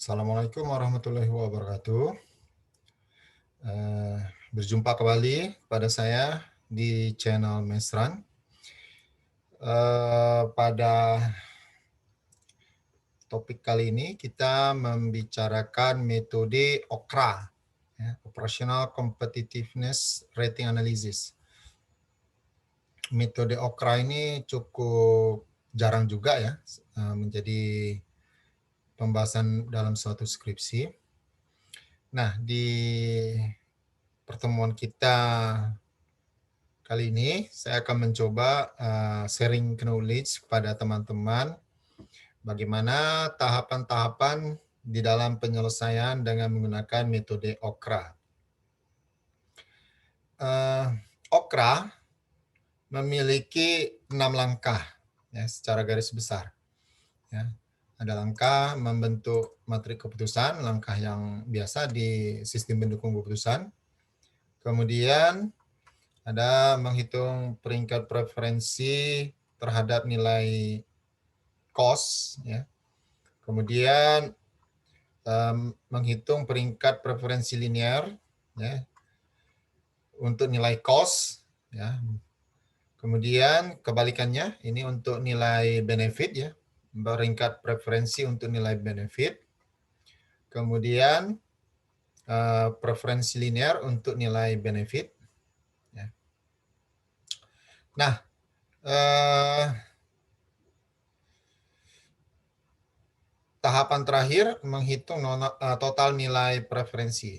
Assalamualaikum warahmatullahi wabarakatuh. Berjumpa kembali pada saya di channel Mesran. Pada topik kali ini kita membicarakan metode OKRA, ya, Operational Competitiveness Rating Analysis. Metode OKRA ini cukup jarang juga ya menjadi pembahasan dalam suatu skripsi. Nah, di pertemuan kita kali ini saya akan mencoba sharing knowledge kepada teman-teman bagaimana tahapan-tahapan di dalam penyelesaian dengan menggunakan metode OKRA. OKRA memiliki 6 langkah ya, secara garis besar. Ya. Ada langkah membentuk matrik keputusan, langkah yang biasa di sistem pendukung keputusan. Kemudian ada menghitung peringkat preferensi terhadap nilai cost, ya. Kemudian menghitung peringkat preferensi linear, ya, untuk nilai cost, ya. Kemudian kebalikannya, ini untuk nilai benefit, ya, peringkat preferensi untuk nilai benefit. Kemudian preferensi linear untuk nilai benefit. Ya. Nah, tahapan terakhir menghitung total nilai preferensi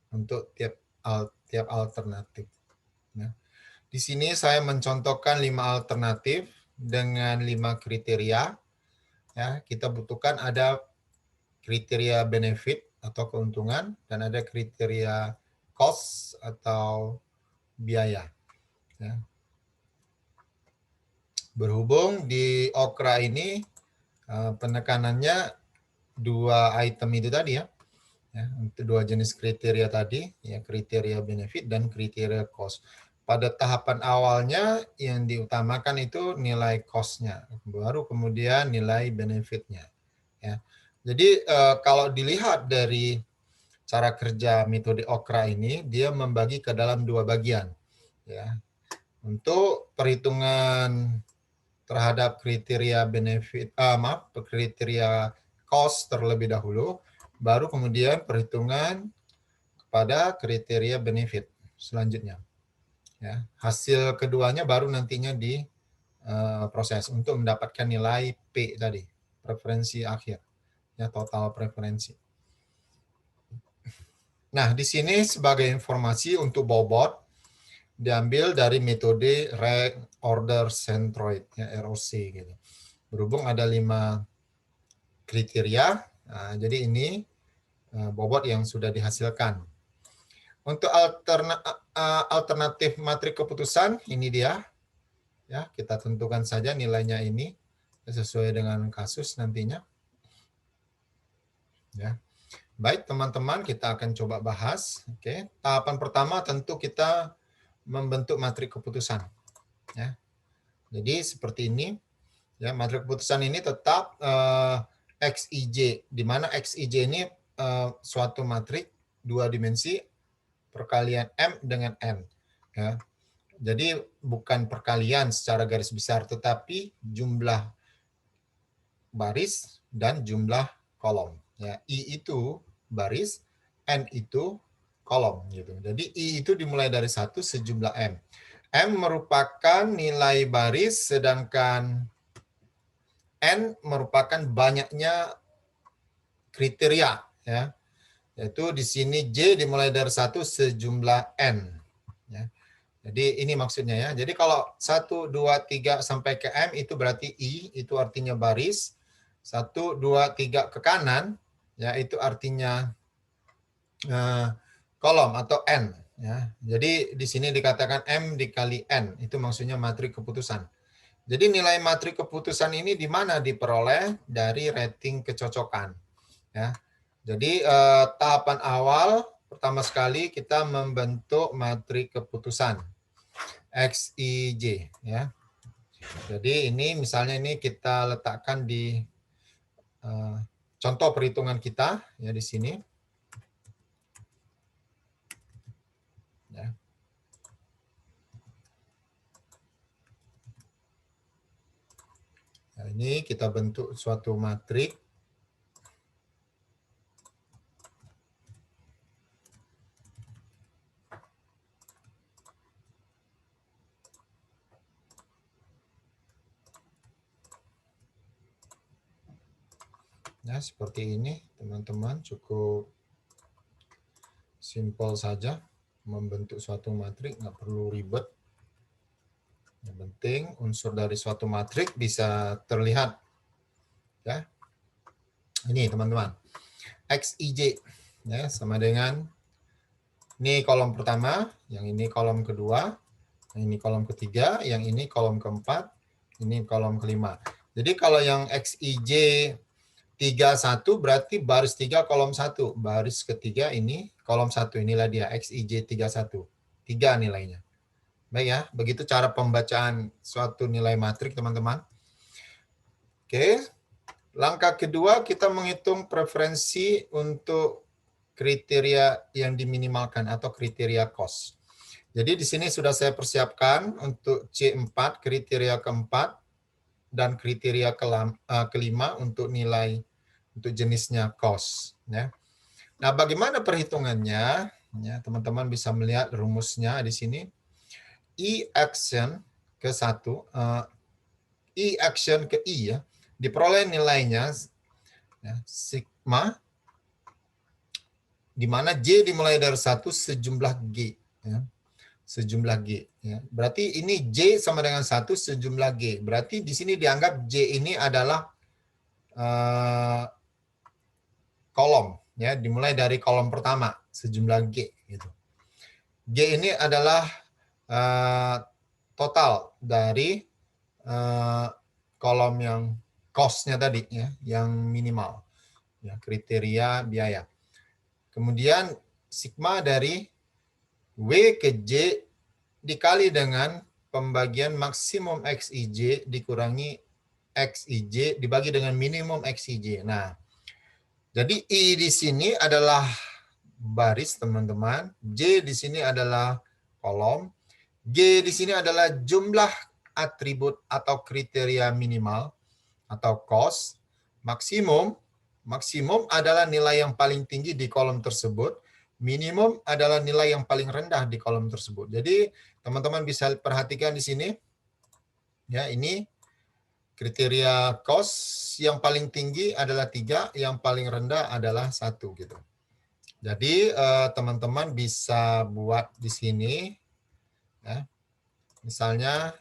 untuk tiap alternatif. Nah, di sini saya mencontohkan 5 alternatif dengan 5 kriteria. Ya, kita butuhkan ada kriteria benefit atau keuntungan dan ada kriteria cost atau biaya. Ya. Berhubung di OKRA ini penekanannya 2 item itu tadi ya. Ya, untuk 2 jenis kriteria tadi, ya, kriteria benefit dan kriteria cost. Pada tahapan awalnya yang diutamakan itu nilai cost-nya, baru kemudian nilai benefit-nya. Ya. Jadi kalau dilihat dari cara kerja metode OKRA ini, dia membagi ke dalam 2 bagian. Ya. Untuk perhitungan terhadap kriteria benefit, kriteria cost terlebih dahulu, baru kemudian perhitungan pada kriteria benefit selanjutnya. Ya, hasil keduanya baru nantinya diproses untuk mendapatkan nilai P tadi, preferensi akhir, ya, total preferensi. Nah, di sini sebagai informasi untuk bobot diambil dari metode Rank Order Centroid, ya, ROC gitu. Berhubung ada 5 kriteria, jadi ini bobot yang sudah dihasilkan. Untuk alternatif matrik keputusan, ini dia. Ya, kita tentukan saja nilainya ini sesuai dengan kasus nantinya. Ya. Baik, teman-teman, kita akan coba bahas. Oke, tahapan pertama tentu kita membentuk matrik keputusan. Ya. Jadi seperti ini. Ya, matrik keputusan ini tetap XIJ, di mana XIJ ini suatu matrik 2 dimensi perkalian M dengan N. Ya. Jadi bukan perkalian secara garis besar, tetapi jumlah baris dan jumlah kolom. Ya, I itu baris, N itu kolom. Gitu. Jadi I itu dimulai dari 1 sejumlah M. M merupakan nilai baris, sedangkan N merupakan banyaknya kriteria. Ya. Yaitu di sini J dimulai dari 1 sejumlah N. Ya. Jadi ini maksudnya ya. Jadi kalau 1, 2, 3 sampai ke M itu berarti I, itu artinya baris. 1, 2, 3 ke kanan, ya itu artinya kolom atau N. Ya. Jadi di sini dikatakan M dikali N, itu maksudnya matrik keputusan. Jadi nilai matrik keputusan ini di mana diperoleh? Dari rating kecocokan. Ya. Jadi tahapan awal pertama sekali kita membentuk matrik keputusan XIJ, ya. Jadi ini misalnya ini kita letakkan di contoh perhitungan kita ya di sini. Ya. Nah, ini kita bentuk suatu matrik. Ya, seperti ini teman-teman, cukup simpel saja membentuk suatu matrik, nggak perlu ribet. Yang penting unsur dari suatu matrik bisa terlihat. Ya. Ini teman-teman, XIJ ya, sama dengan ini kolom pertama, yang ini kolom kedua, yang ini kolom ketiga, yang ini kolom keempat, ini kolom kelima. Jadi kalau yang XIJ 31 berarti baris 3 kolom 1. Baris ketiga ini kolom 1. Inilah dia XIJ 31. 3 nilainya. Baik ya, begitu cara pembacaan suatu nilai matrik teman-teman. Oke. Langkah kedua kita menghitung preferensi untuk kriteria yang diminimalkan atau kriteria cost. Jadi di sini sudah saya persiapkan untuk C4 kriteria keempat dan kriteria kelima untuk nilai untuk jenisnya cost. Ya. Nah, bagaimana perhitungannya? Ya, teman-teman bisa melihat rumusnya di sini. E action ke 1, E action ke I ya, diperoleh nilainya ya, sigma, di mana J dimulai dari 1 sejumlah G. Ya, sejumlah G. Ya. Berarti ini J sama dengan 1 sejumlah G. Berarti di sini dianggap J ini adalah kolom, ya, dimulai dari kolom pertama sejumlah G. Gitu. G ini adalah total dari kolom yang cost-nya tadi, ya, yang minimal, ya, kriteria biaya. Kemudian sigma dari W ke J dikali dengan pembagian maksimum XIJ dikurangi XIJ dibagi dengan minimum XIJ. Nah, jadi I di sini adalah baris, teman-teman. J di sini adalah kolom. G di sini adalah jumlah atribut atau kriteria minimal atau cost. Maksimum adalah nilai yang paling tinggi di kolom tersebut. Minimum adalah nilai yang paling rendah di kolom tersebut. Jadi teman-teman bisa perhatikan di sini. Ya, ini kriteria cost yang paling tinggi adalah 3, yang paling rendah adalah 1 gitu. Jadi teman-teman bisa buat di sini ya. Misalnya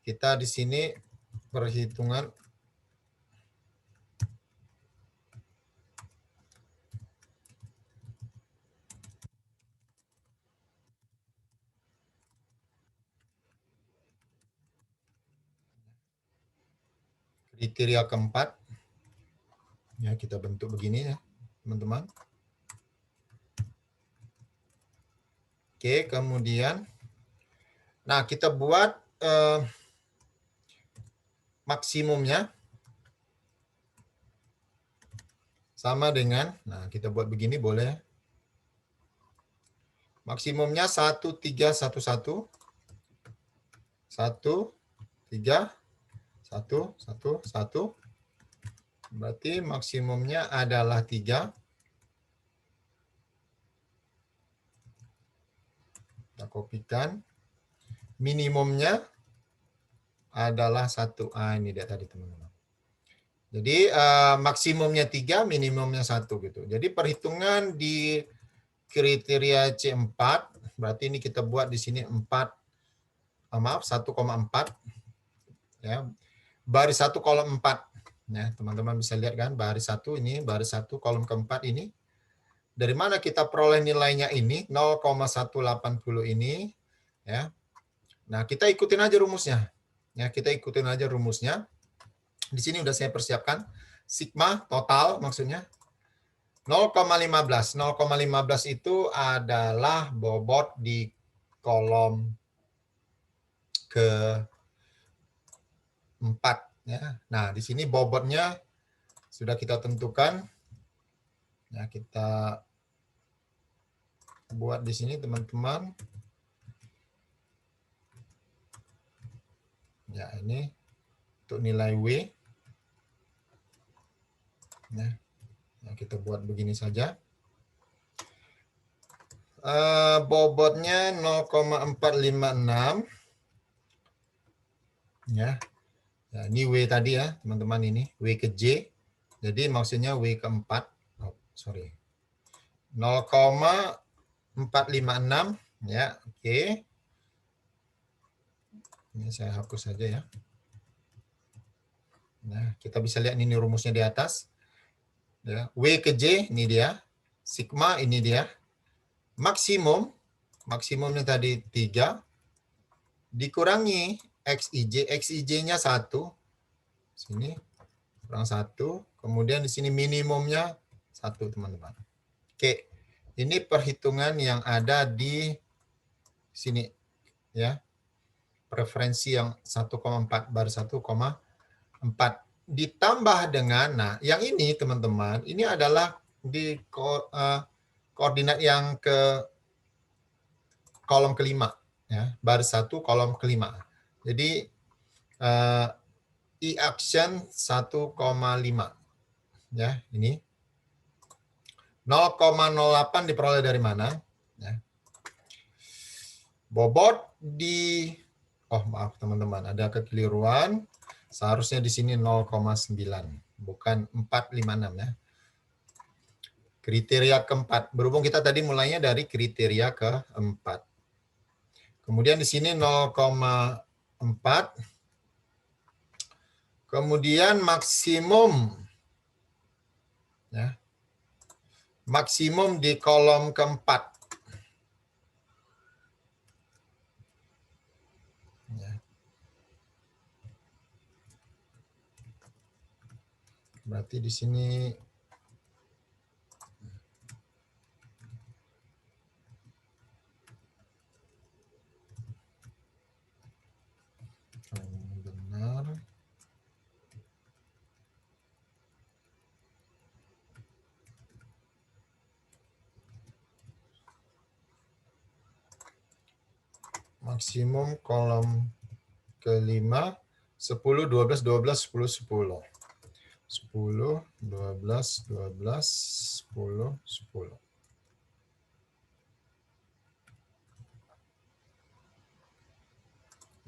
kita di sini perhitungan kriteria keempat. Ya, kita bentuk begini ya, teman-teman. Oke, kemudian nah kita buat maksimumnya sama dengan, nah kita buat begini boleh. Maksimumnya 1, 3, 1, 1. 1, 3, 1, 1, 1. Berarti maksimumnya adalah 3. Kita kopikan. Minimumnya adalah 1. Ini dia tadi, teman-teman. Jadi maksimumnya 3, minimumnya 1 gitu. Jadi perhitungan di kriteria C4, berarti ini kita buat di sini 1,4 ya. Baris 1 kolom 4. Ya, teman-teman bisa lihat kan, baris 1 ini, baris 1 kolom keempat ini. Dari mana kita peroleh nilainya ini? 0,180 ini ya. Nah, kita ikutin aja rumusnya. Ya, kita ikutin aja rumusnya. Di sini udah saya persiapkan. Sigma total maksudnya 0,15. 0,15 itu adalah bobot di kolom ke-4 ya. Nah, di sini bobotnya sudah kita tentukan. Ya, kita buat di sini teman-teman. Ya, ini untuk nilai W. Nah, kita buat begini saja. Bobotnya 0,456. Ya. Ini W tadi ya, teman-teman, ini W ke J. Jadi maksudnya W ke 4. Oh, sorry. 0,456 ya, oke. Ini saya hapus saja ya. Nah, kita bisa lihat ini rumusnya di atas. Ya, W ke J ini dia. Sigma ini dia. Maksimumnya tadi 3 dikurangi XIJ. XIJ-nya 1. Sini kurang 1. Kemudian di sini minimumnya 1, teman-teman. Oke. Ini perhitungan yang ada di sini ya. Preferensi yang 1,4 bar 1,4 ditambah dengan, nah yang ini teman-teman, ini adalah di koordinat yang ke kolom kelima ya, bar 1 kolom kelima. Jadi I action 1,5 ya, ini 0,08 diperoleh dari mana ya. Bobot di, oh maaf teman-teman, ada kekeliruan. Seharusnya di sini 0,9, bukan 456 ya. Kriteria keempat. Berhubung kita tadi mulainya dari kriteria keempat. Kemudian di sini 0,4. Kemudian maksimum. Ya. Maksimum di kolom keempat. Berarti di sini benar. Maksimum kolom kelima 10, 12, 12, 10, 10. 10, 12, 12, 10, 10.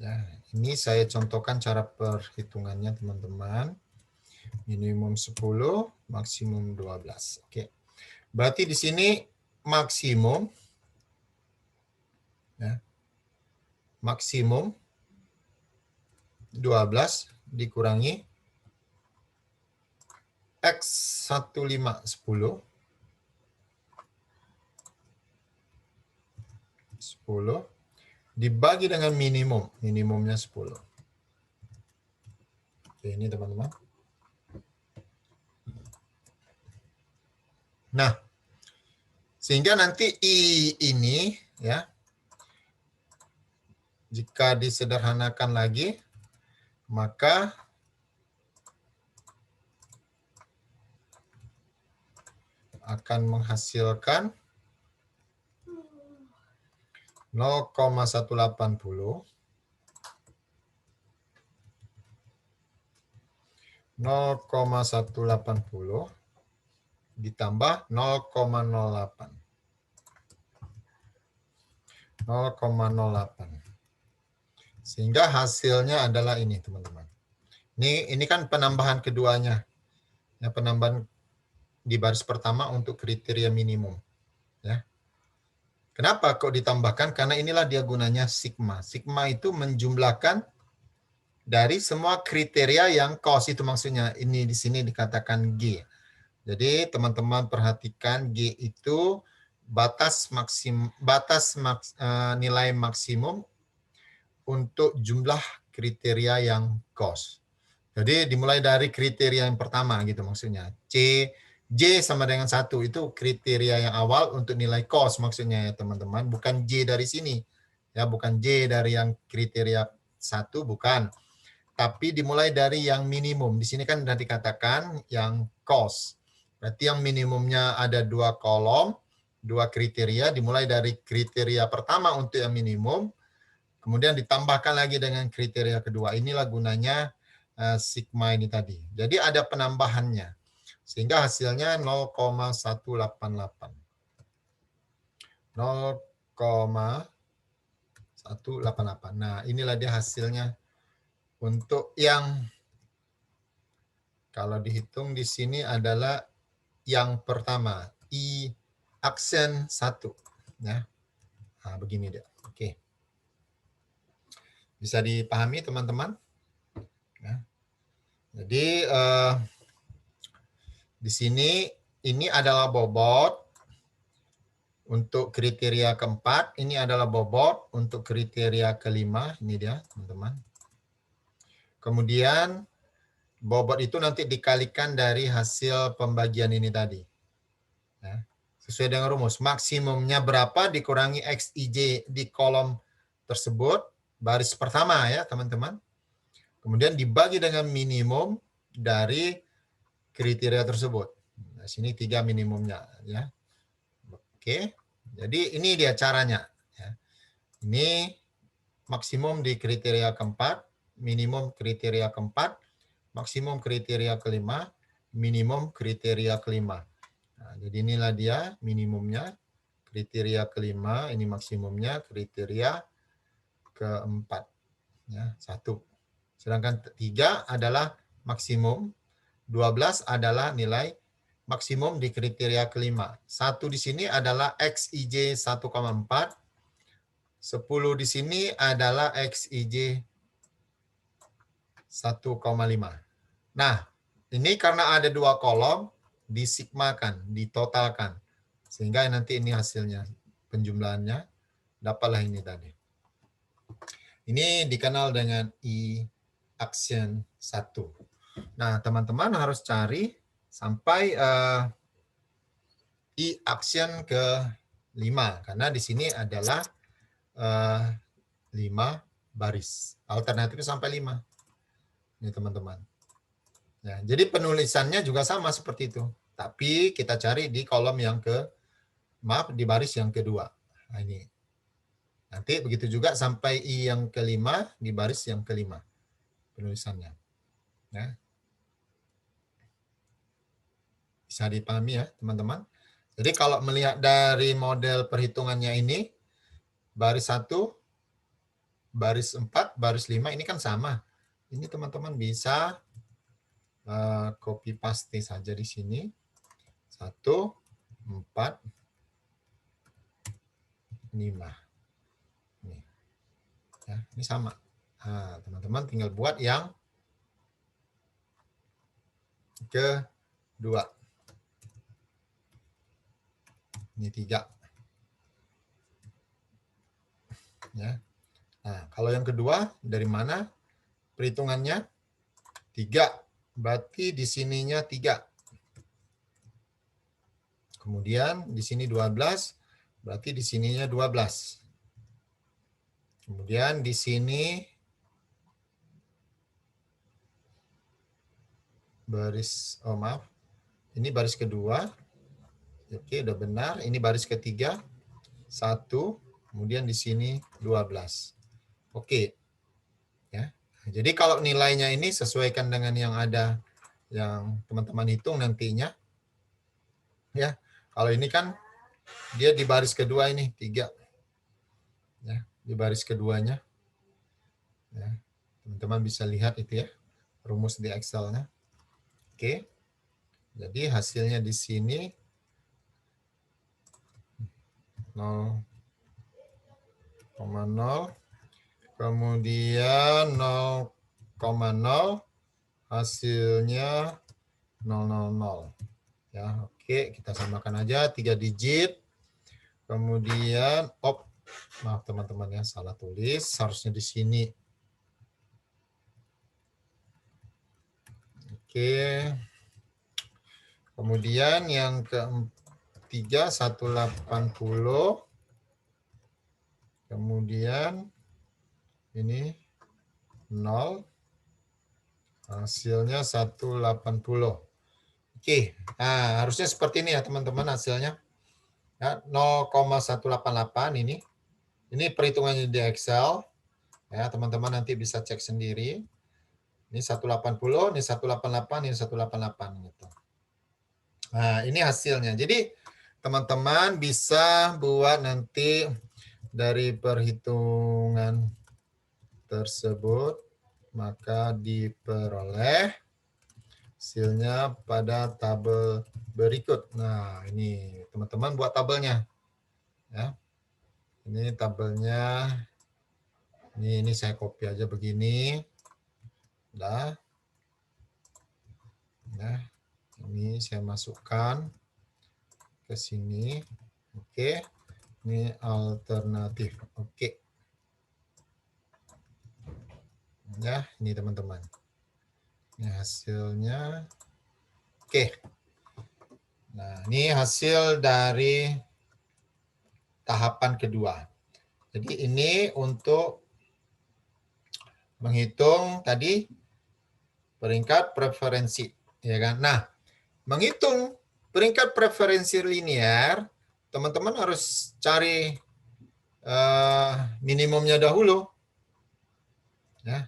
Ya, ini saya contohkan cara perhitungannya teman-teman. Minimum 10, maksimum 12. Oke. Berarti di sini maksimum ya. Maksimum 12 dikurangi X15 10 dibagi dengan minimum. Minimumnya 10. Oke, ini teman-teman. Nah, sehingga nanti I ini ya, jika disederhanakan lagi, maka akan menghasilkan 0,180 ditambah 0,08. 0,08. Sehingga hasilnya adalah ini, teman-teman. Ini kan penambahan keduanya. Ya, penambahan di baris pertama untuk kriteria minimum. Ya. Kenapa kok ditambahkan? Karena inilah dia gunanya sigma. Sigma itu menjumlahkan dari semua kriteria yang cost, itu maksudnya. Ini di sini dikatakan G. Jadi teman-teman perhatikan G itu nilai maksimum untuk jumlah kriteria yang cost. Jadi dimulai dari kriteria yang pertama gitu maksudnya. J sama dengan 1 itu kriteria yang awal untuk nilai cost maksudnya ya teman-teman. Bukan J dari sini. Ya, bukan J dari yang kriteria 1, bukan. tapi dimulai dari yang minimum. Di sini kan sudah dikatakan yang cost. Berarti yang minimumnya ada 2 kolom, 2 kriteria, dimulai dari kriteria pertama untuk yang minimum, kemudian ditambahkan lagi dengan kriteria kedua. Inilah gunanya sigma ini tadi. Jadi ada penambahannya. Sehingga hasilnya 0,188. 0,188. Nah, inilah dia hasilnya untuk yang kalau dihitung di sini adalah yang pertama, I aksen 1. Ya. Nah, begini dia. Oke. Bisa dipahami teman-teman? Ya. Jadi di sini ini adalah bobot untuk kriteria keempat, ini adalah bobot untuk kriteria kelima, ini dia teman-teman. Kemudian bobot itu nanti dikalikan dari hasil pembagian ini tadi. Ya. Sesuai dengan rumus, maksimumnya berapa dikurangi XIJ di kolom tersebut, baris pertama ya teman-teman. Kemudian dibagi dengan minimum dari kriteria tersebut. Nah, sini 3 minimumnya ya. Oke, jadi ini dia caranya. Ya. Ini maksimum di kriteria keempat, minimum kriteria keempat, maksimum kriteria kelima, minimum kriteria kelima. Nah, jadi inilah dia minimumnya, kriteria kelima, ini maksimumnya, kriteria keempat. Ya, 1. Sedangkan 3 adalah maksimum, 12 adalah nilai maksimum di kriteria kelima. 1 di sini adalah XIJ 1,4. 10 di sini adalah XIJ 1,5. Nah, ini karena ada 2 kolom, disigmakan, ditotalkan. Sehingga nanti ini hasilnya, penjumlahannya, dapatlah ini tadi. Ini dikenal dengan I aksen 1. Nah, teman-teman harus cari sampai I aksen ke-5 karena di sini adalah 5 baris. Alternatifnya sampai 5. Ini teman-teman. Ya, jadi penulisannya juga sama seperti itu. Tapi kita cari di kolom yang di baris yang kedua. Nah, ini. Nanti begitu juga sampai I yang kelima di baris yang kelima penulisannya. Ya. Bisa dipahami ya teman-teman. Jadi kalau melihat dari model perhitungannya ini, baris 1, baris 4, baris 5 ini kan sama. Ini teman-teman bisa copy paste saja di sini. 1, 4, 5. Ini sama. Nah, teman-teman tinggal buat yang kedua. Ini 3. Ya. Nah, kalau yang kedua dari mana perhitungannya? 3. Berarti di sininya 3. Kemudian di sini 12, berarti di sininya 12. Kemudian di sini baris, ini baris kedua. Oke, udah benar. Ini baris ketiga, 1. Kemudian di sini 12. Oke. Ya. Jadi kalau nilainya ini sesuaikan dengan yang ada, yang teman-teman hitung nantinya. Ya. Kalau ini kan dia di baris kedua ini, 3. Ya, di baris keduanya. Ya. Teman-teman bisa lihat itu ya, rumus di Excel-nya. Oke. Jadi hasilnya di sini 0,0, kemudian 0,0, hasilnya 000. Ya, oke, kita samakan aja 3 digit. Kemudian maaf teman-teman ya, salah tulis, harusnya di sini. Oke. Kemudian yang ketiga 180. Kemudian ini 0. Hasilnya 180. Oke, nah harusnya seperti ini ya teman-teman hasilnya. Ya, 0,188 ini. Ini perhitungannya di Excel. Ya, teman-teman nanti bisa cek sendiri. Ini 180, ini 188, ini 188 gitu. Nah, ini hasilnya. Jadi teman-teman bisa buat nanti dari perhitungan tersebut maka diperoleh hasilnya pada tabel berikut. Nah, ini teman-teman buat tabelnya. Ya. Ini tabelnya. Ini saya copy aja begini. Udah. Nah, ini saya masukkan ke sini. Oke. Ini alternatif. Oke. Ya, ini teman-teman. Ini hasilnya. Oke. Nah, ini hasil dari tahapan kedua. Jadi ini untuk menghitung tadi peringkat preferensi, ya kan? Nah, menghitung peringkat preferensi linear, teman-teman harus cari minimumnya dahulu. Ya.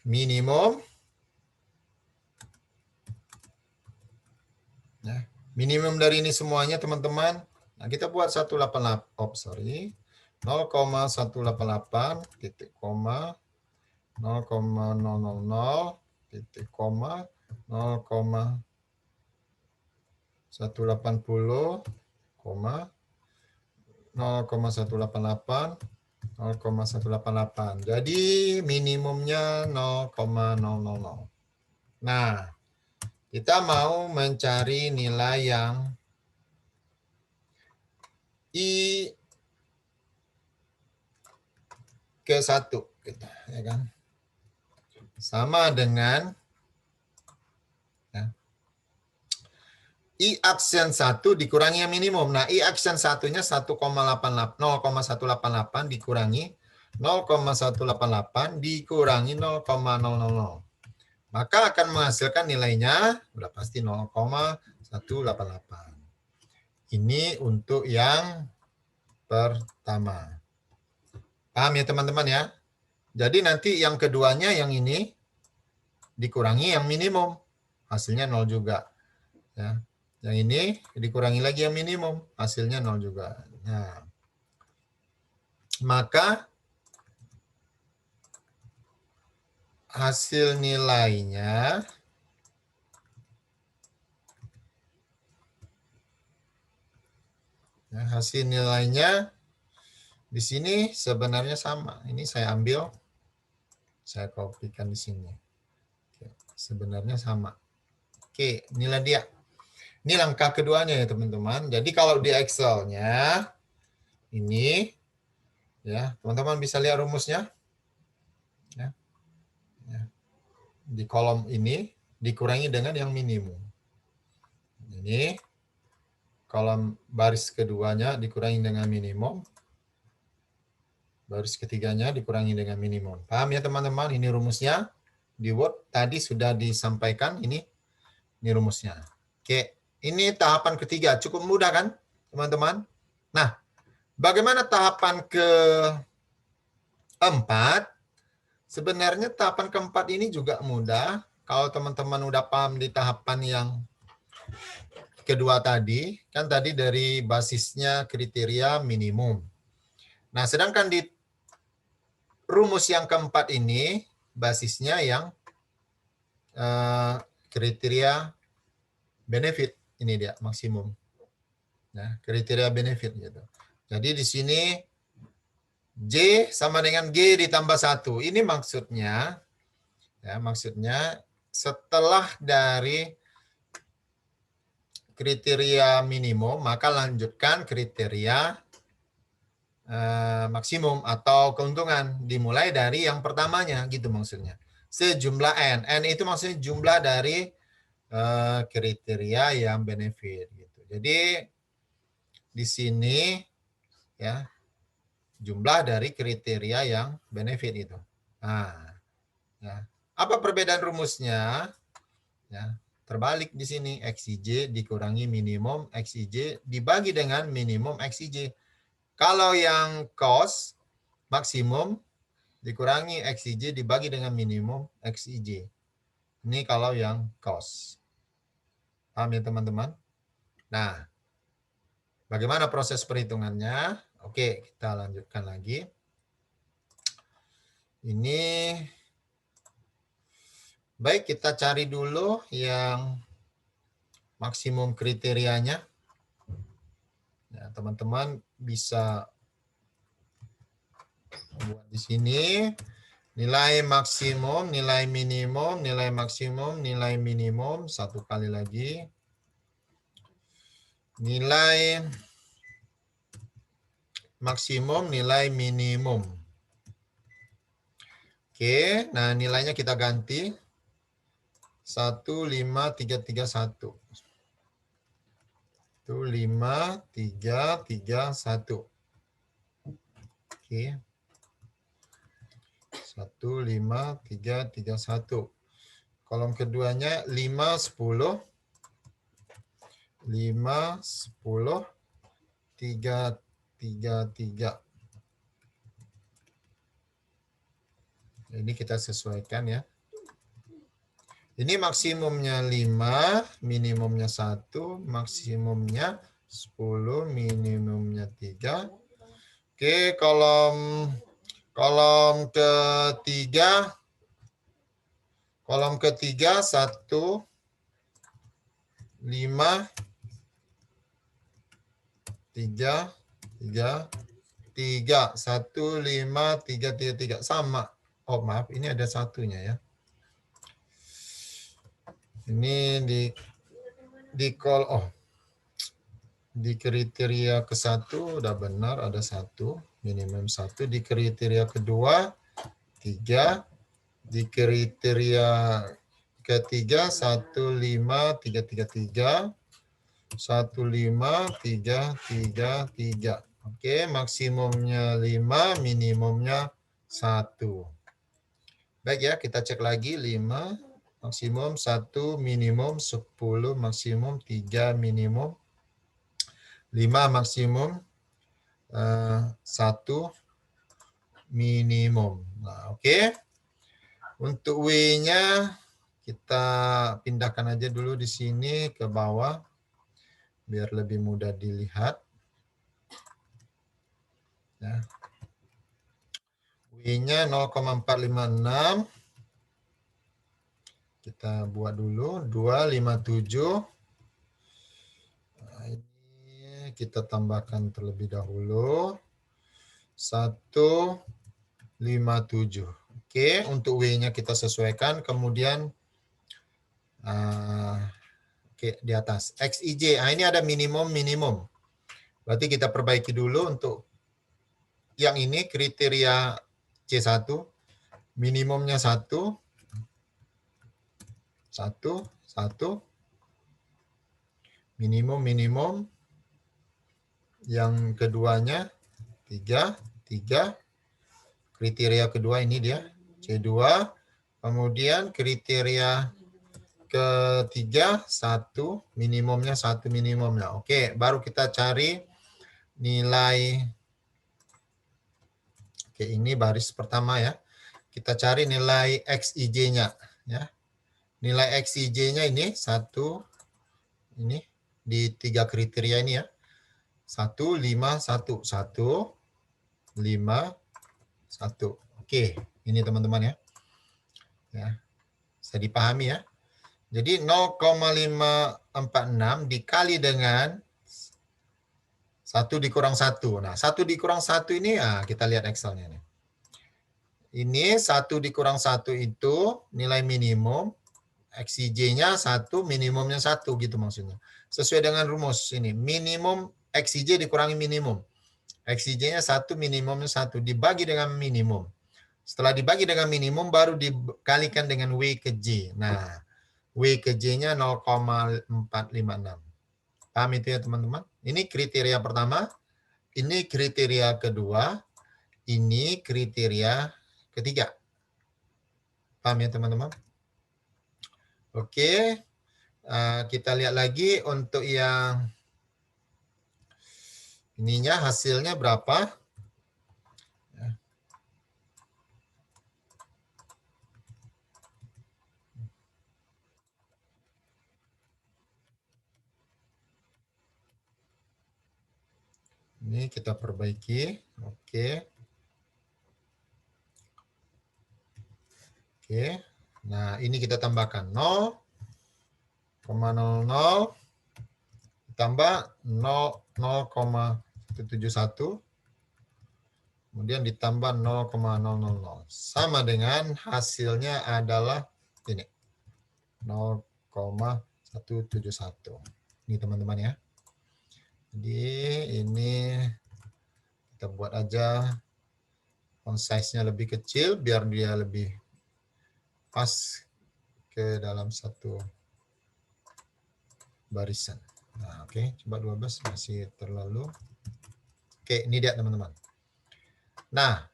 Minimum. Ya. Minimum dari ini semuanya, teman-teman. Nah, kita buat 188, 0,188 titik koma 0,000 titik koma 0,180 koma 0,188 0,188. Jadi minimumnya 0,000. Nah, kita mau mencari nilai yang I ke 1, gitu, ya kan? Sama dengan ya, I aksen 1 dikurangi yang minimum. Nah, I aksen 1-nya 0,188 dikurangi 0,188 dikurangi 0,000. Maka akan menghasilkan nilainya udah pasti 0,188. Ini untuk yang pertama. Paham ya teman-teman ya? Jadi nanti yang keduanya yang ini dikurangi yang minimum. Hasilnya 0 juga. Ya. Yang ini dikurangi lagi yang minimum. Hasilnya 0 juga. Nah, maka hasil nilainya di sini sebenarnya sama. Ini saya ambil, saya kopikan di sini. Oke, sebenarnya sama. Oke, inilah dia. Ini langkah keduanya ya teman-teman. Jadi kalau di Excel-nya ini, ya teman-teman bisa lihat rumusnya. Ya. Ya. Di kolom ini dikurangi dengan yang minimum. Ini kolom baris keduanya dikurangi dengan minimum. Baris ketiganya dikurangi dengan minimum. Paham ya teman-teman? Ini rumusnya. Di Word tadi sudah disampaikan. Ini rumusnya. Oke, ini tahapan ketiga. Cukup mudah kan teman-teman? Nah, bagaimana tahapan keempat? Sebenarnya tahapan keempat ini juga mudah. Kalau teman-teman udah paham di tahapan yang kedua tadi, kan tadi dari basisnya kriteria minimum. Nah, sedangkan di rumus yang keempat ini, basisnya yang kriteria benefit. Ini dia, maksimum. Nah, kriteria benefit. Gitu. Jadi di sini, J sama dengan G ditambah 1. Ini maksudnya, ya, maksudnya setelah dari kriteria minimum, maka lanjutkan kriteria maksimum atau keuntungan. Dimulai dari yang pertamanya, gitu maksudnya. Sejumlah N. N itu maksudnya jumlah dari kriteria yang benefit. Gitu. Jadi di sini ya jumlah dari kriteria yang benefit itu. Nah, ya. Apa perbedaan rumusnya? Ya, terbalik di sini. XIJ dikurangi minimum XIJ dibagi dengan minimum XIJ. Kalau yang cost maksimum dikurangi XIJ dibagi dengan minimum XIJ. Ini kalau yang cost. Paham ya teman-teman? Nah, bagaimana proses perhitungannya? Oke, kita lanjutkan lagi. Ini baik, kita cari dulu yang maksimum kriterianya. Ya, teman-teman bisa buat di sini nilai maksimum, nilai minimum, nilai maksimum, nilai minimum. Satu kali lagi. Nilai maksimum, nilai minimum. Oke, nah nilainya kita ganti. 15331. 15331. Oke. 15331. Kolom keduanya 5, 10. 5, 10, 3, 3. Ini kita sesuaikan ya. Ini maksimumnya 5, minimumnya 1, maksimumnya 10, minimumnya 3. Oke, kolom ketiga. Kolom ketiga 1, 5, 3, 3. 1, 5, 3, 3. Sama. Oh, maaf, ini ada satunya ya. Ini di kriteria ke-1 udah benar, ada 1, minimum 1. Di kriteria kedua 3, di kriteria ketiga 1, 5, 3, 3. 1, 5, 3, 3. Oke, maksimumnya 5, minimumnya 1. Baik ya, kita cek lagi 5, maksimum 1, minimum 10, maksimum 3, minimum 5, maksimum 1, minimum. Nah, oke. Untuk W-nya kita pindahkan aja dulu di sini ke bawah biar lebih mudah dilihat. Ya. W-nya 0,456. Kita buat dulu 257. Nah, ini kita tambahkan terlebih dahulu 157. Oke, untuk W-nya kita sesuaikan, kemudian oke, di atas XIJ. Nah, ini ada minimum. Berarti kita perbaiki dulu untuk yang ini kriteria C1, minimumnya 1, 1, minimum, yang keduanya 3, kriteria kedua ini dia C2, kemudian kriteria ketiga 1, minimumnya. Oke, baru kita cari nilai. Oke, ini baris pertama ya. Kita cari nilai XIJ-nya ya. Nilai XIJ-nya ini 1, ini di 3 kriteria ini ya. 1, 5, 1. 1, 5, 1. Oke, ini teman-teman ya. Ya. Bisa dipahami ya. Jadi 0,546 dikali dengan 1 dikurang 1. Nah, 1 dikurang 1 ini ya kita lihat Excel-nya nih. Ini 1 dikurang 1 itu nilai minimum, XIJ-nya 1, minimumnya 1 gitu maksudnya. Sesuai dengan rumus ini, minimum XIJ dikurangi minimum. XIJ-nya 1, minimumnya 1, dibagi dengan minimum. Setelah dibagi dengan minimum, baru dikalikan dengan W ke J. Nah, W ke J-nya 0,456. Paham itu ya teman-teman? Ini kriteria pertama, ini kriteria kedua, ini kriteria ketiga. Paham ya teman-teman? Oke, kita lihat lagi untuk yang ininya hasilnya berapa. Ini kita perbaiki. Oke. Oke. Nah, ini kita tambahkan 0,00 ditambah 0,171 kemudian ditambah 0,000 sama dengan hasilnya adalah ini 0,171. Ini teman-teman ya. Jadi ini kita buat aja font size-nya lebih kecil biar dia lebih pas ke dalam satu barisan. Nah, oke, coba 12 masih terlalu. Oke, ini dia teman-teman. Nah,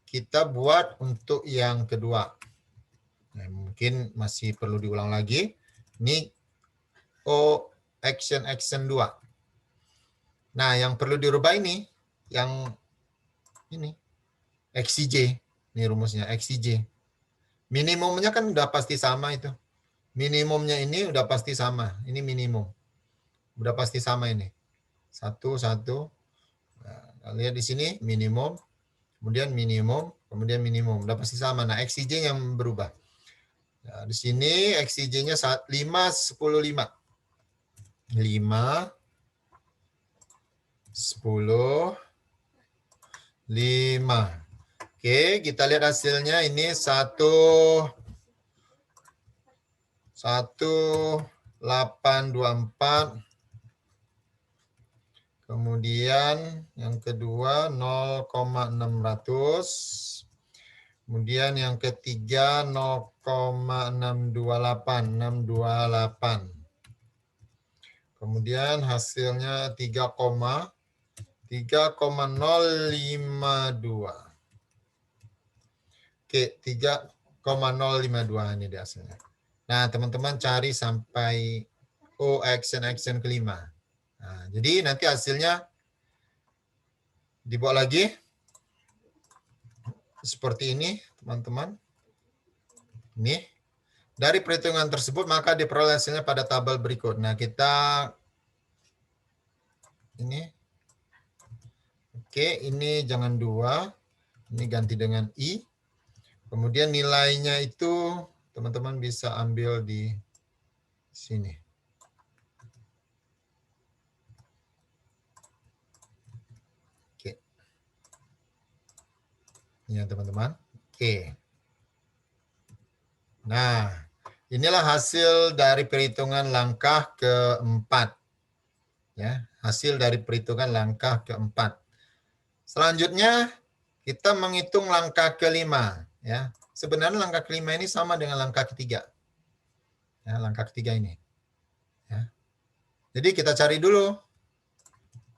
kita buat untuk yang kedua. Nah, mungkin masih perlu diulang lagi. Ini action 2. Nah, yang perlu dirubah ini yang ini XCJ. Ini rumusnya XCJ. Minimumnya kan udah pasti sama itu. Minimumnya ini udah pasti sama. Ini minimum. Udah pasti sama ini. 1, 1. Nah, lihat di sini minimum, kemudian minimum, kemudian minimum. Udah pasti sama. Nah, XCJ yang berubah. Nah, di sini XCJ-nya 5, 10, 5. 5, 10, 5. Oke, kita lihat hasilnya ini 1,824. Kemudian yang kedua 0,600. Kemudian yang ketiga 0,628. 628. Kemudian hasilnya 3,052. Oke, 3,052 ini dia hasilnya. Nah, teman-teman cari sampai action kelima. Nah, jadi nanti hasilnya dibuat lagi seperti ini, teman-teman. Ini. Dari perhitungan tersebut, maka diperoleh hasilnya pada tabel berikut. Nah, kita ini. Oke, ini jangan 2. Ini ganti dengan I. Kemudian nilainya itu teman-teman bisa ambil di sini. Oke. Ini ya, teman-teman. Oke. Nah, inilah hasil dari perhitungan langkah keempat. Ya, hasil dari perhitungan langkah keempat. Selanjutnya, kita menghitung langkah kelima. Ya, sebenarnya langkah kelima ini sama dengan langkah ketiga. Ya, langkah ketiga ini. Ya. Jadi kita cari dulu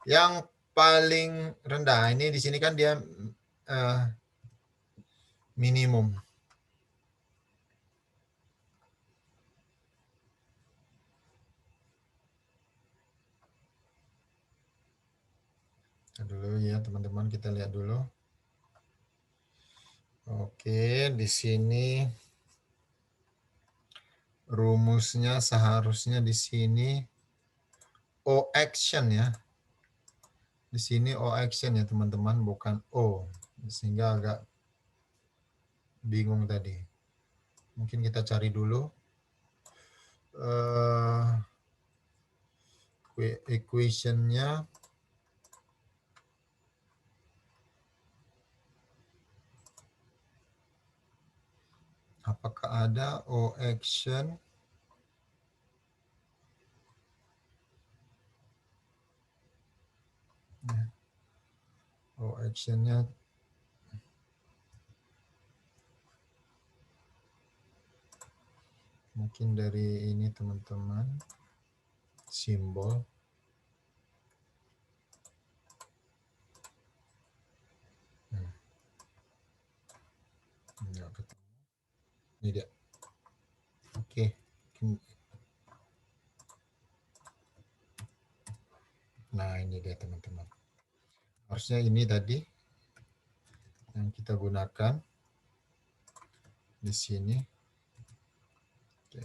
yang paling rendah. Ini di sini kan dia minimum. Dulu ya teman-teman, kita lihat dulu. Oke, di sini rumusnya seharusnya di sini O action ya. Di sini O action ya teman-teman, bukan O. Sehingga agak bingung tadi. Mungkin kita cari dulu equation-nya. Apakah ada O action? O action-nya mungkin dari ini teman-teman, simbol. Enggak ketemu. Ini dia. Oke. Nah, ini dia teman-teman. Harusnya ini tadi yang kita gunakan di sini. Oke.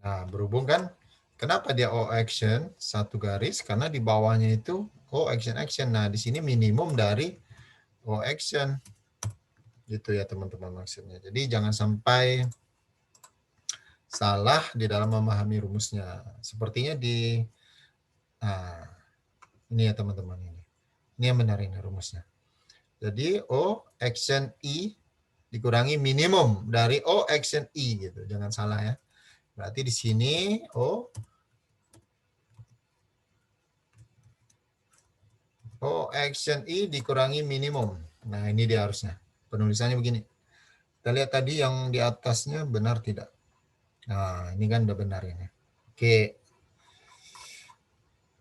Nah, berhubung kan, kenapa dia O action satu garis? Karena di bawahnya itu O action action. Nah, di sini minimum dari O action. Gitu ya teman-teman maksudnya. Jadi jangan sampai salah di dalam memahami rumusnya. Sepertinya di ini ya teman-teman ini. Ini yang benar ini rumusnya. Jadi O action I dikurangi minimum dari O action I gitu. Jangan salah ya. Berarti di sini O action I dikurangi minimum. Nah, ini dia harusnya. Penulisannya begini. Kita lihat tadi yang di atasnya benar tidak? Nah, ini kan udah benar ini. Oke.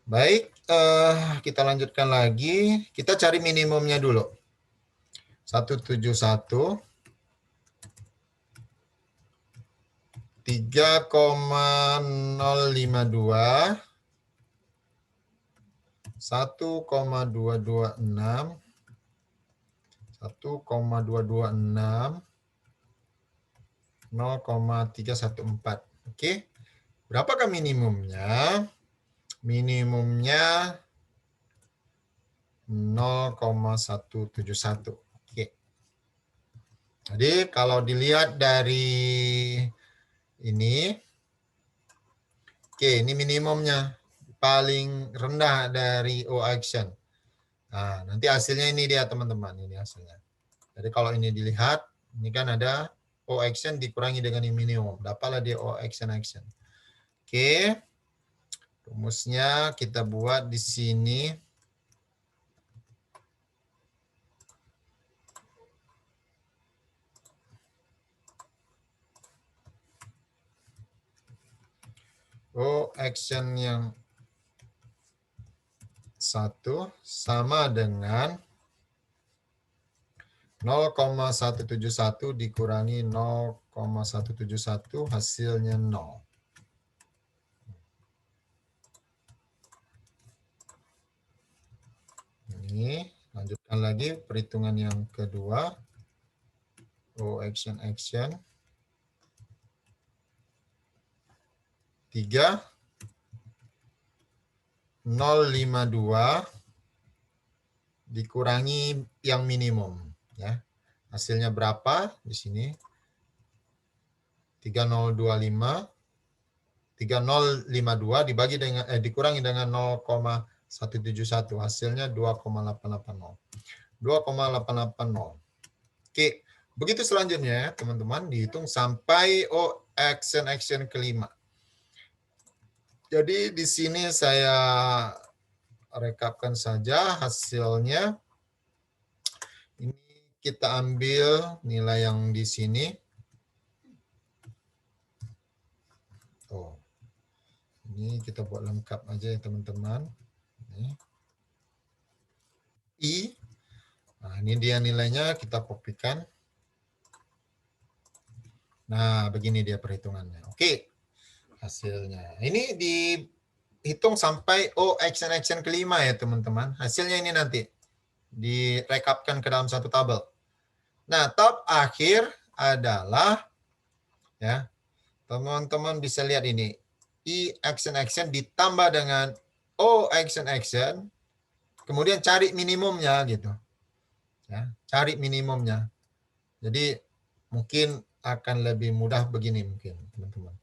Baik, kita lanjutkan lagi. Kita cari minimumnya dulu. 171 3,052 1,226 1,226 0,314. Oke. Berapakah minimumnya? Minimumnya 0,171. Oke. Jadi kalau dilihat dari ini, oke, ini minimumnya paling rendah dari O action. Nah, nanti hasilnya ini dia teman-teman, ini hasilnya. Jadi kalau ini dilihat, ini kan ada O action dikurangi dengan yang minimum. Dapatlah dia O action action. Oke. Rumusnya kita buat di sini. O action yang 1 sama dengan 0,171 dikurangi 0,171 hasilnya 0. Ini lanjutkan lagi perhitungan yang kedua. O action 3,052 dikurangi yang minimum ya. Hasilnya berapa di sini? 3052 dibagi dengan dikurangi dengan 0,171 hasilnya 2,880. 2,880. Oke, begitu selanjutnya teman-teman dihitung sampai O action kelima. Jadi di sini saya rekapkan saja hasilnya. Ini kita ambil nilai yang di sini. Oh, ini kita buat lengkap aja ya teman-teman. I. Nah, ini dia nilainya, kita kopikan. Nah, begini dia perhitungannya. Oke, hasilnya. Ini dihitung sampai O action kelima ya teman-teman. Hasilnya ini nanti direkapkan ke dalam satu tabel. Nah, tab akhir adalah ya teman-teman bisa lihat ini I action ditambah dengan O action kemudian cari minimumnya gitu ya, cari minimumnya. Jadi mungkin akan lebih mudah begini mungkin teman-teman.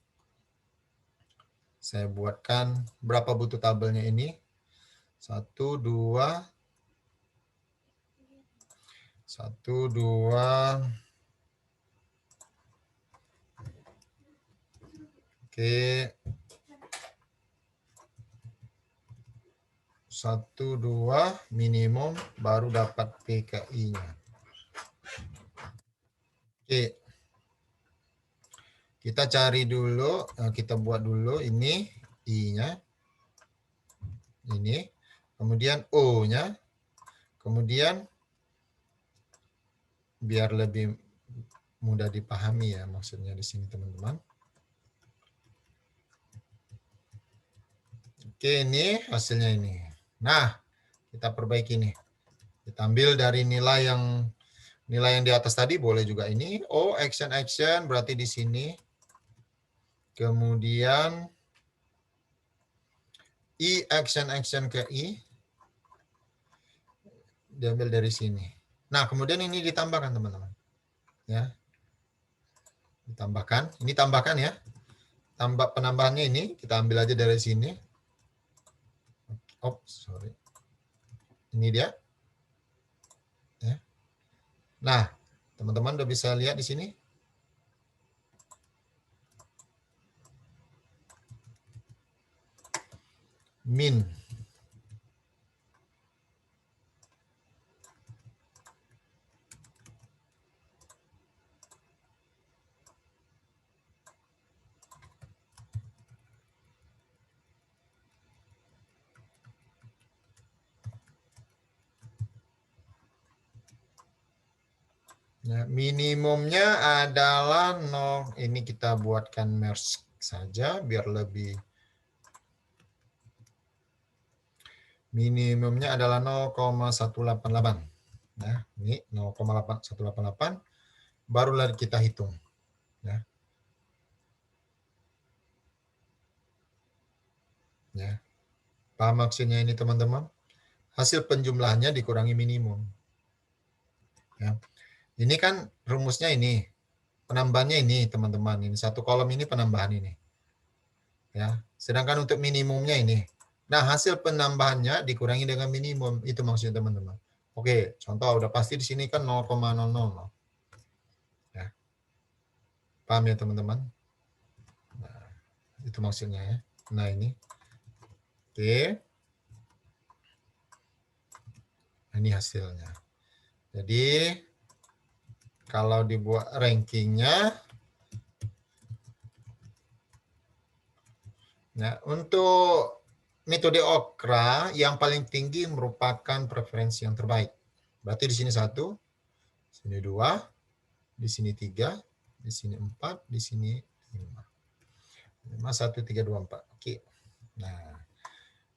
Saya buatkan berapa butuh tabelnya ini? 1 2 1 2. Oke. 1 2 minimum baru dapat PKI-nya. Oke. Kita cari dulu, kita buat dulu ini I-nya. Ini. Kemudian O-nya. Kemudian biar lebih mudah dipahami ya maksudnya di sini teman-teman. Oke, ini hasilnya ini. Nah, kita perbaiki nih. Kita ambil dari nilai yang di atas tadi, boleh juga ini. O action berarti di sini. Kemudian I action ke I diambil dari sini. Nah, kemudian ini ditambahkan teman-teman. Ya. Ditambahkan, ini tambahkan ya. Tambah penambahannya ini kita ambil aja dari sini. Oh, sorry. Ini dia. Ya. Nah, teman-teman udah bisa lihat di sini. Min. Ya, minimumnya adalah 0. Ini kita buatkan merge saja biar lebih. Minimumnya adalah 0,188. Nah, ini 0,188. Barulah kita hitung. Ya. Ya. Paham maksudnya ini teman-teman? Hasil penjumlahannya dikurangi minimum. Ya. Ini kan rumusnya ini. Penambahannya ini teman-teman. Ini satu kolom ini penambahan ini. Ya. Sedangkan untuk minimumnya ini. Nah, hasil penambahannya dikurangi dengan minimum. Itu maksudnya teman-teman. Oke, contoh udah pasti di sini kan 0,000. Ya. Paham ya teman-teman? Nah, itu maksudnya ya. Nah, ini. Oke. Ini hasilnya. Jadi, kalau dibuat rankingnya, nah, untuk metode Okra yang paling tinggi merupakan preferensi yang terbaik. Berarti di sini 1, di sini 2, di sini 3, di sini 4, di sini 5. 5, 1, 3, 2, 4. Oke. Nah,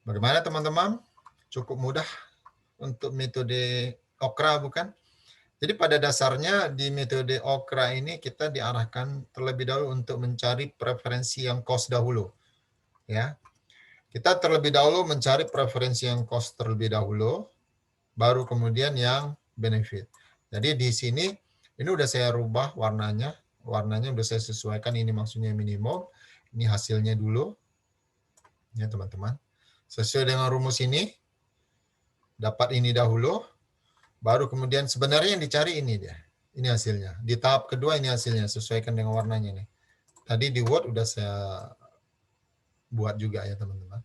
bagaimana teman-teman? Cukup mudah untuk metode Okra bukan? Jadi pada dasarnya di metode Okra ini kita diarahkan terlebih dahulu untuk mencari preferensi yang cost dahulu. Ya. Kita terlebih dahulu mencari preferensi yang cost terlebih dahulu, baru kemudian yang benefit. Jadi di sini ini udah saya rubah warnanya udah saya sesuaikan, ini maksudnya minimum, ini hasilnya dulu. Ya teman-teman. Sesuai dengan rumus ini, dapat ini dahulu, baru kemudian sebenarnya yang dicari ini dia. Ini hasilnya. Di tahap kedua ini hasilnya, sesuaikan dengan warnanya nih. Tadi di Word udah saya buat juga ya teman-teman.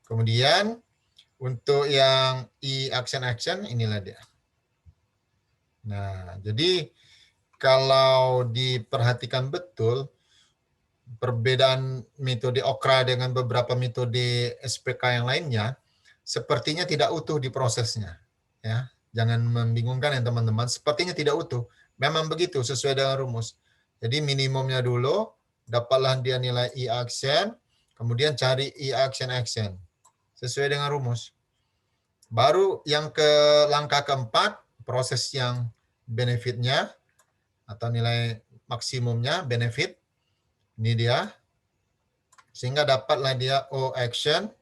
Kemudian untuk yang action inilah dia. Nah, jadi kalau diperhatikan betul perbedaan metode Okra dengan beberapa metode SPK yang lainnya sepertinya tidak utuh di prosesnya. Ya, jangan membingungkan ya teman-teman. Sepertinya tidak utuh. Memang begitu sesuai dengan rumus. Jadi minimumnya dulu, dapatlah dia nilai action, kemudian cari action sesuai dengan rumus. Baru yang ke langkah keempat, proses yang benefitnya atau nilai maksimumnya benefit. Ini dia. Sehingga dapatlah dia O action,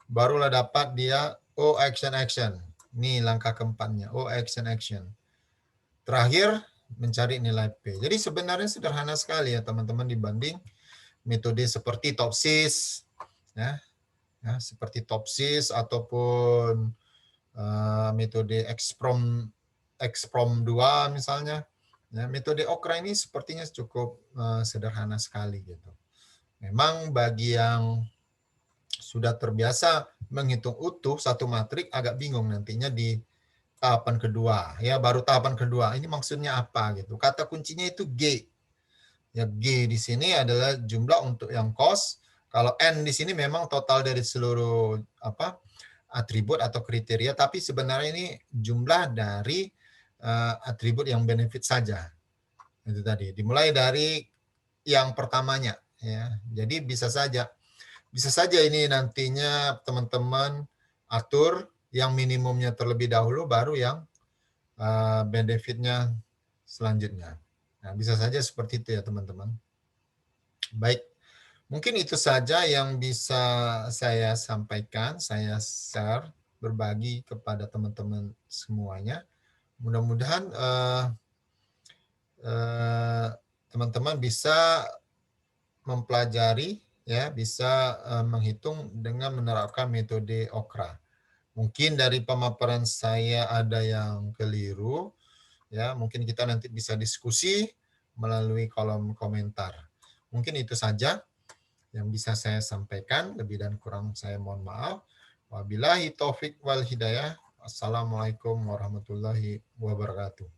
barulah dapat dia O action. Ini langkah keempatnya, O action. Terakhir, mencari nilai P. Jadi sebenarnya sederhana sekali ya teman-teman dibanding metode seperti TOPSIS, ya seperti TOPSIS ataupun metode Exprom 2 misalnya. Ya, metode Okra ini sepertinya cukup sederhana sekali gitu. Memang bagi yang sudah terbiasa menghitung utuh satu matrik agak bingung nantinya di tahapan kedua. Ya, baru tahapan kedua. Ini maksudnya apa gitu. Kata kuncinya itu G. Ya, G di sini adalah jumlah untuk yang cost. Kalau N di sini memang total dari seluruh atribut atau kriteria, tapi sebenarnya ini jumlah dari atribut yang benefit saja. Itu tadi. Dimulai dari yang pertamanya, ya. Jadi bisa saja ini nantinya teman-teman atur yang minimumnya terlebih dahulu, baru yang benefitnya selanjutnya. Nah, bisa saja seperti itu ya teman-teman. Baik, mungkin itu saja yang bisa saya sampaikan, saya share, berbagi kepada teman-teman semuanya. Mudah-mudahan teman-teman bisa mempelajari, ya, bisa menghitung dengan menerapkan metode OKRA. Mungkin dari pemaparan saya ada yang keliru, ya, mungkin kita nanti bisa diskusi melalui kolom komentar. Mungkin itu saja yang bisa saya sampaikan, lebih dan kurang saya mohon maaf. Wabillahi taufik wal hidayah. Assalamualaikum warahmatullahi wabarakatuh.